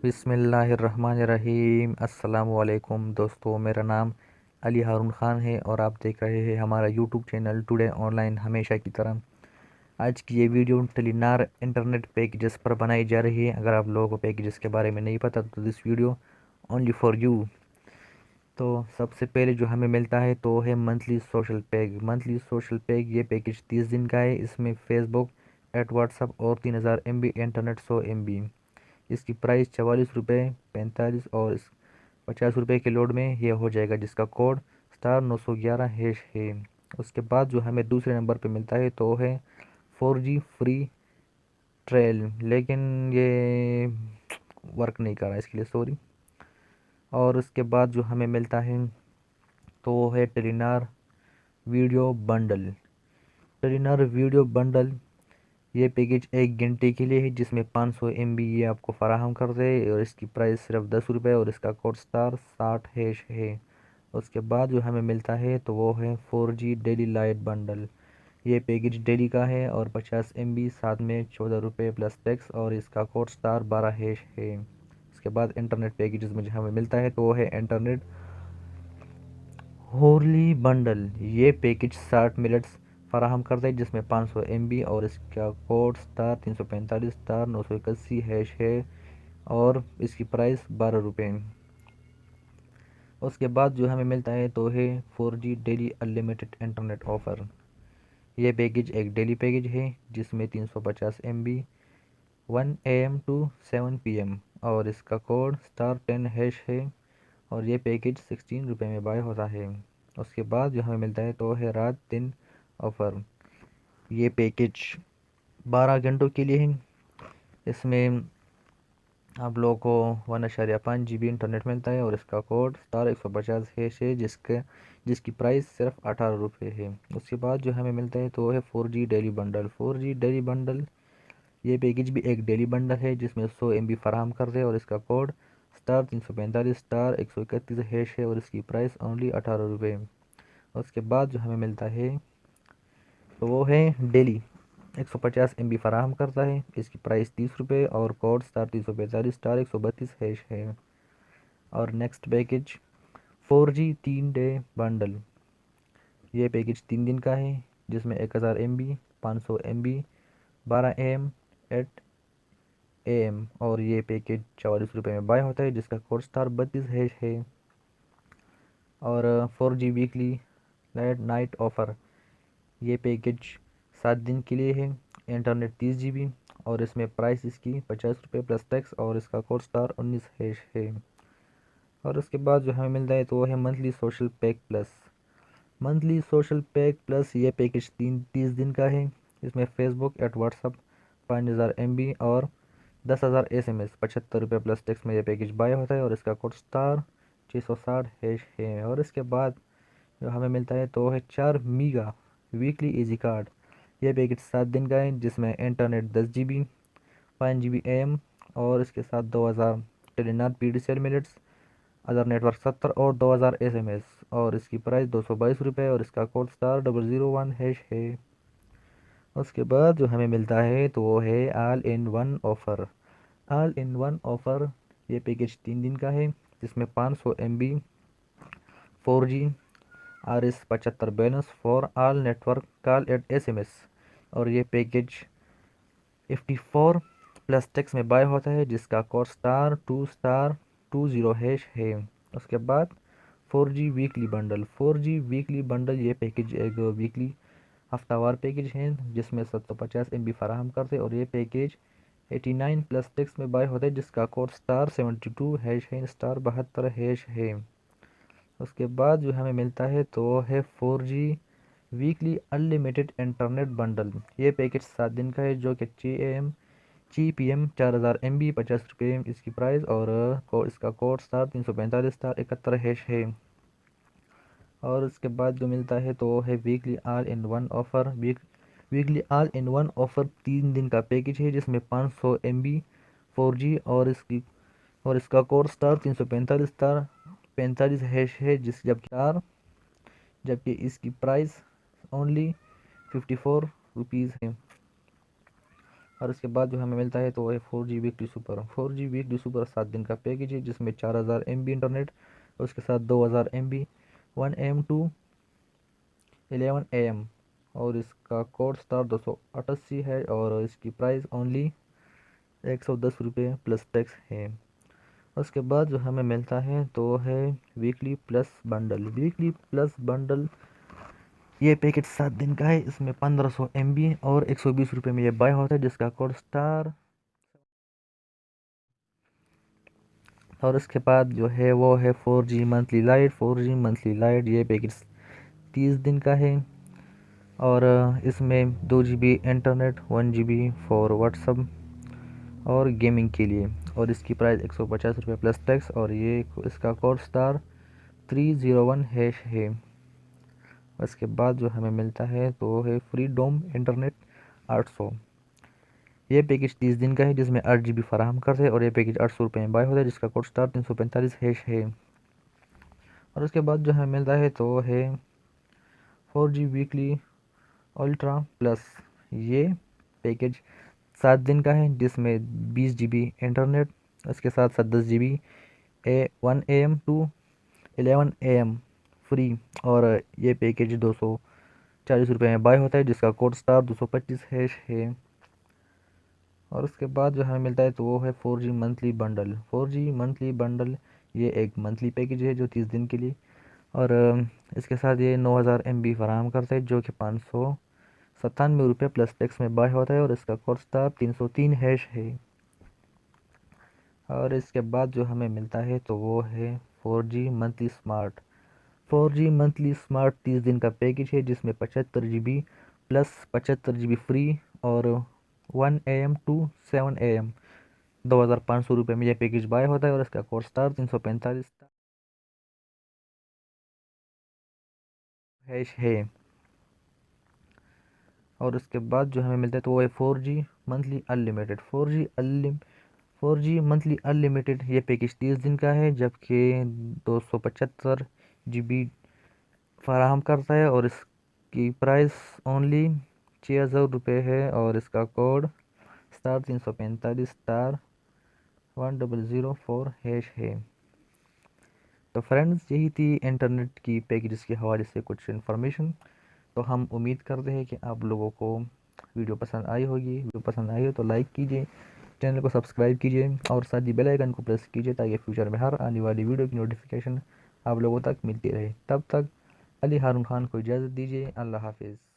बिस्मिल्लाहिर्रहमानिर्रहीम। अस्सलामुअलैकुम दोस्तों, मेरा नाम अली हारून ख़ान है और आप देख रहे हैं हमारा यूट्यूब चैनल टुडे ऑनलाइन। हमेशा की तरह आज की ये वीडियो टेलीनार इंटरनेट पैकेजेस पर बनाई जा रही है। अगर आप लोगों को पैकेजेस के बारे में नहीं पता तो this video only for you. तो सबसे पहले जो हमें मिलता है तो है monthly social pack. Monthly social pack ये पैकेज 30 दिन का है। इसमें फेसबुक, एट व्हाट्सअप और 3000 MB इंटरनेट, 100 MB। इसकी प्राइस 44 रुपये 45 और 50 रुपये के लोड में यह हो जाएगा, जिसका कोड *911# है। उसके बाद जो हमें दूसरे नंबर पे मिलता है तो है 4G फ्री ट्रायल, लेकिन ये वर्क नहीं कर रहा है, इसके लिए सॉरी। और उसके बाद जो हमें मिलता है तो वो है Telenor video bundle. Telenor video bundle ये पैकेज 1 घंटे के लिए है, जिसमें 500 MB ये आपको फराहम कर दे और इसकी प्राइस सिर्फ 10 रुपये और इसका कोड *60# है। उसके बाद जो हमें मिलता है तो वो है 4G डेली लाइट बंडल। ये पैकेज डेली का है और 50 MB, साथ में 14 रुपये प्लस टैक्स और इसका कोड *12# है। उसके बाद इंटरनेट पैकेजेस में जो हमें मिलता है तो वो है इंटरनेट होरली बंडल। ये पैकेज 60 मिनट्स फराहम करता है, जिसमें 500 MB और इसका कोड *345*981# है और इसकी प्राइस 12 रुपये। उसके बाद जो हमें मिलता है तो है 4G daily unlimited internet offer. ये पैकेज एक डेली पैकेज है, जिसमें 350 MB 1 AM to 7 PM और इसका कोड *10# है और ये पैकेज 16 रुपये में बाय होता है। उसके बाद जो हमें मिलता है तो है रात दिन ऑफ़र। ये पैकेज 12 घंटों के लिए है। इसमें आप लोगों को 1.5 GB इंटरनेट मिलता है और इसका कोड *150# है, जिसकी प्राइस सिर्फ 18 रुपये है। उसके बाद जो हमें मिलता है तो वो है 4G daily bundle. 4G daily bundle ये पैकेज भी एक डेली बंडल है, जिसमें 100 MB फराहम कर दे और इसका कोड *345*131# है और इसकी प्राइस ओनली 18 रुपये। उसके बाद जो हमें मिलता है तो वो है डेली 150 MB फराहम करता है। इसकी प्राइस 30 रुपये और कोड *345*132# है। और next package 4G 3 day bundle. ये पैकेज 3 दिन का है, जिसमें 1000 MB 500 MB 12 AM 8 AM और ये पैकेज 44 रुपये में बाय होता है, जिसका कोड *32# है। और 4G वीकली नाइट ऑफ़र। ये पैकेज 7 दिन के लिए है। इंटरनेट 30 GB और इसमें प्राइस इसकी 50 रुपये प्लस टैक्स और इसका कोड *19# है। और उसके बाद जो हमें मिलता है तो वो है monthly social pack plus. Monthly social pack plus ये पैकेज 30 दिन का है। इसमें फेसबुक, एट व्हाट्सअप 5000 MB और 10,000 SMS 75 रुपये प्लस टैक्स में ये पैकेज बाय होता है और इसका कोड *660# है। और इसके बाद जो हमें मिलता है तो है 4 मीगा वीकली इजी कार्ड। ये पैकेज 7 दिन का है, जिसमें इंटरनेट 10 GB 5 GB AM और इसके साथ 2000 Telenor PDCL minutes, other network 70 और 2000 SMS और इसकी प्राइस 222 रुपये और इसका कोड *001# है। उसके बाद जो हमें मिलता है तो वो है all in one offer. All in one offer ये पैकेज 3 दिन का है, जिसमें 500 MB 4G RS75 balance for all network call at SMS और ये पैकेज 54 प्लस टैक्स में बाय होता है, जिसका कोड *2*20# है। उसके बाद 4G weekly bundle. 4G weekly bundle ये पैकेज एक वीकली हफ्तावार पैकेज है, जिसमें 750 MB फराहम करते और ये पैकेज 89 प्लस टैक्स में बाय होता है, जिसका कोड *72# है, *72# है। उसके बाद जो हमें मिलता है तो वो है 4G weekly unlimited internet bundle. ये पैकेज 7 दिन का है, जो कि 6 PM 4000 MB 50 रुपये इसकी प्राइस और इसका कोड *345*71# है। और उसके बाद जो मिलता है तो वो है weekly all in one offer. Weekly all in one offer 3 दिन का पैकेज है, जिसमें 500 MB 4G और इसका कोड *345*45# है, जबकि इसकी प्राइस ओनली 54 रुपीज़ है। और इसके बाद जो हमें मिलता है तो वो है 4G weekly super. 4G weekly super 7 दिन का पैकेज है जिसमें 4000 MB इंटरनेट और उसके साथ 2000 MB 1 AM to 11 AM। और इसका कोड स्टार 288 है और इसकी प्राइस ओनली 110 रुपये प्लस टैक्स है। उसके बाद जो हमें मिलता है तो है weekly plus bundle. Weekly plus bundle ये पैकेज 7 दिन का है। इसमें 1500 MB और 120 रुपये में ये बाय होता है जिसका कोड स्टार। और उसके बाद जो है वो है 4G monthly lite. 4G monthly lite ये पैकेज 30 दिन का है और इसमें 2 GB internet 1 GB for WhatsApp और गेमिंग के लिए। और इसकी प्राइस 150 रुपये प्लस टैक्स और ये इसका कोड स्टार 301 है। उसके बाद जो हमें मिलता है तो है फ्री डोम इंटरनेट 800। ये पैकेज 30 दिन का है जिसमें 8 GB फराहम करते हैं और ये पैकेज 800 रुपये में बाय होता है जिसका कोड स्टार 345 है। और उसके बाद जो हमें मिलता है तो है 4G वीकली अल्ट्रा प्लस। ये पैकेज 7 दिन का है जिसमें 20 GB इंटरनेट उसके साथ साथ 10 GB 1 AM to 11 AM free. और ये पैकेज 240 रुपये में बाय होता है जिसका कोड स्टार 225 है। और उसके बाद जो हमें मिलता है तो वो है 4G monthly bundle. 4G monthly bundle ये एक मंथली पैकेज है जो 30 दिन के लिए। और इसके साथ ये 9000 MB फराहम करता है जो कि 597 रुपये प्लस टैक्स में बाय होता है और इसका कोड स्टार 303 है। और इसके बाद जो हमें मिलता है तो वो है 4G monthly smart. 4G monthly smart 30 दिन का पैकेज है जिसमें 75 GB प्लस 75 GB फ्री और 1 AM to 7 AM 2500 रुपये में यह पैकेज बाय होता है और इसका कोड स्टार 345 है। और उसके बाद जो हमें मिलता है तो वो है 4G monthly unlimited. 4G monthly unlimited ये पैकेज 30 दिन का है जबकि 275 GB फराहम करता है और इसकी प्राइस ओनली 6000 रुपये है और इसका कोड स्टार 345 स्टार 1004 है। तो फ्रेंड्स यही थी इंटरनेट की पैकेजेस के हवाले से कुछ इन्फॉर्मेशन। तो हम उम्मीद करते हैं कि आप लोगों को वीडियो पसंद आई होगी। वीडियो पसंद आई हो तो लाइक कीजिए, चैनल को सब्सक्राइब कीजिए और साथ ही बेल आइकन को प्रेस कीजिए ताकि फ्यूचर में हर आने वाली वीडियो की नोटिफिकेशन आप लोगों तक मिलती रहे। तब तक अली हारून खान को इजाज़त दीजिए। अल्लाह हाफिज़।